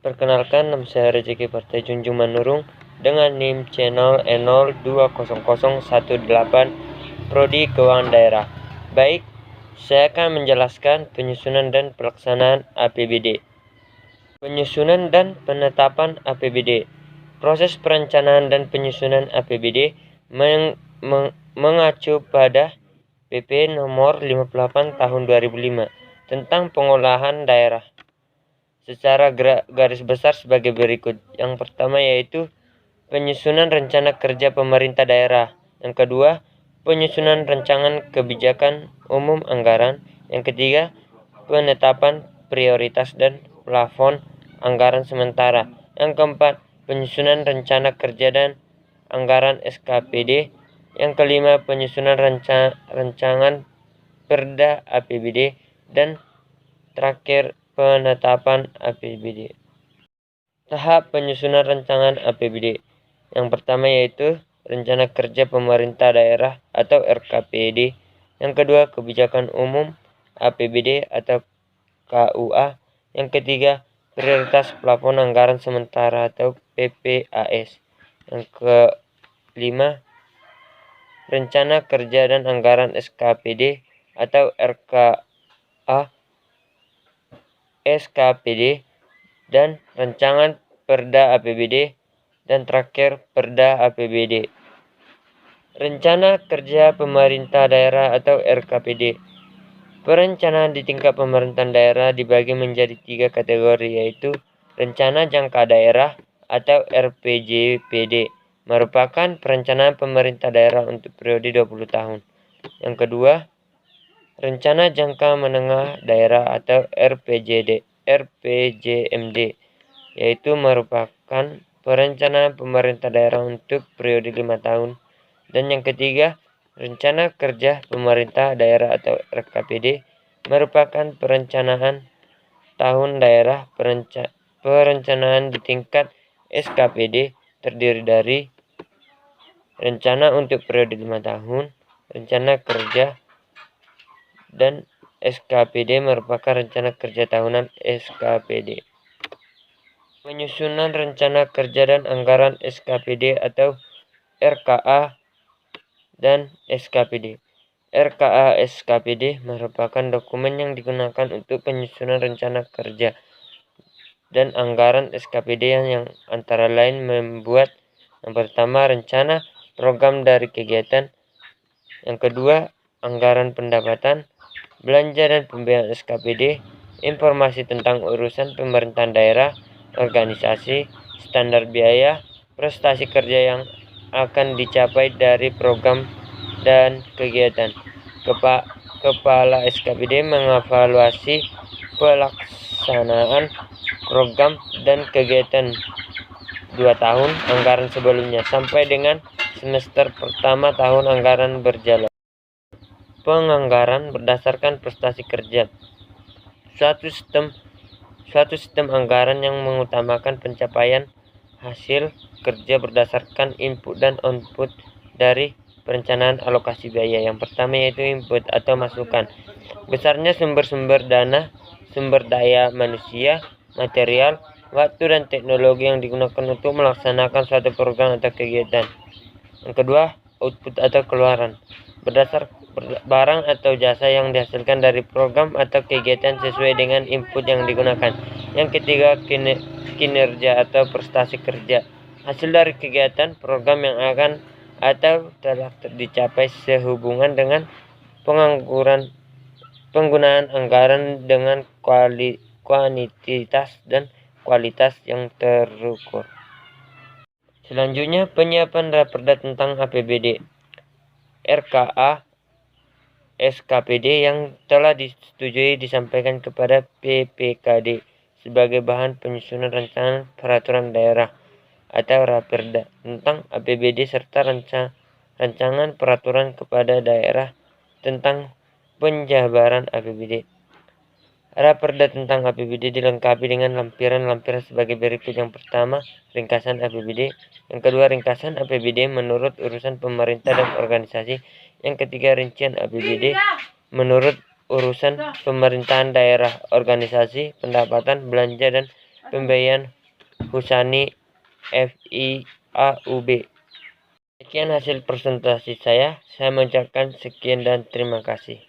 Perkenalkan, nama saya Rezeki Partai Junjung Manurung dengan NIM channel E020018 Prodi Keuangan Daerah. Baik, saya akan menjelaskan penyusunan dan pelaksanaan APBD. Penyusunan dan penetapan APBD. Proses perencanaan dan penyusunan APBD mengacu pada PP nomor 58 tahun 2005 tentang pengolahan daerah. Secara garis besar sebagai berikut. Yang pertama yaitu penyusunan rencana kerja pemerintah daerah. Yang kedua, penyusunan rancangan kebijakan umum anggaran. Yang ketiga, penetapan prioritas dan plafon anggaran sementara. Yang keempat, penyusunan rencana kerja dan anggaran SKPD. Yang kelima, penyusunan rancangan Perda APBD. Dan terakhir, penetapan APBD. Tahap penyusunan rancangan APBD. Yang pertama yaitu rencana kerja pemerintah daerah atau RKPD. Yang kedua, kebijakan umum APBD atau KUA. Yang ketiga, prioritas plafon anggaran sementara atau PPAS. Yang kelima, rencana kerja dan anggaran SKPD atau RKA SKPD, dan rancangan Perda APBD, dan terakhir Perda APBD. Rencana kerja pemerintah daerah atau RKPD. Perencanaan di tingkat pemerintahan daerah dibagi menjadi 3 kategori, yaitu rencana jangka daerah atau RPJPD, merupakan perencanaan pemerintah daerah untuk periode 20 tahun. Yang kedua, rencana jangka menengah daerah atau RPJMD, yaitu merupakan perencanaan pemerintah daerah untuk periode 5 tahun. Dan yang ketiga, rencana kerja pemerintah daerah atau RKPD, merupakan perencanaan tahun daerah. Perencanaan di tingkat SKPD terdiri dari rencana untuk periode 5 tahun, rencana kerja, dan SKPD merupakan rencana kerja tahunan SKPD. Penyusunan rencana kerja dan anggaran SKPD atau RKA dan SKPD. RKA SKPD merupakan dokumen yang digunakan untuk penyusunan rencana kerja dan anggaran SKPD yang antara lain membuat yang pertama rencana program dari kegiatan, yang kedua anggaran pendapatan, belanja dan pembiayaan SKPD, informasi tentang urusan pemerintahan daerah, organisasi, standar biaya, prestasi kerja yang akan dicapai dari program dan kegiatan. Kepala SKPD mengevaluasi pelaksanaan program dan kegiatan 2 tahun anggaran sebelumnya sampai dengan semester pertama tahun anggaran berjalan. Penganggaran berdasarkan prestasi kerja. Suatu sistem anggaran yang mengutamakan pencapaian hasil kerja berdasarkan input dan output dari perencanaan alokasi biaya. Yang pertama yaitu input atau masukan. Besarnya sumber-sumber dana, sumber daya manusia, material, waktu dan teknologi yang digunakan untuk melaksanakan suatu program atau kegiatan. Yang kedua, output atau keluaran. Berdasar barang atau jasa yang dihasilkan dari program atau kegiatan sesuai dengan input yang digunakan. Yang ketiga, kinerja atau prestasi kerja. Hasil dari kegiatan program yang akan atau telah dicapai sehubungan dengan penggunaan anggaran dengan kuantitas dan kualitas yang terukur. Selanjutnya, penyiapan raperda tentang APBD. RKA SKPD yang telah disetujui disampaikan kepada PPKD sebagai bahan penyusunan rancangan peraturan daerah atau raperda tentang APBD serta rancangan peraturan kepada daerah tentang penjabaran APBD. Raperda tentang APBD dilengkapi dengan lampiran-lampiran sebagai berikut. Yang pertama, ringkasan APBD. Yang kedua, ringkasan APBD menurut urusan pemerintah dan organisasi. Yang ketiga, rincian APBD menurut urusan pemerintahan daerah, organisasi, pendapatan, belanja, dan Pembayaran Husani FIAUB. Sekian hasil presentasi saya. Saya mengucapkan sekian dan terima kasih.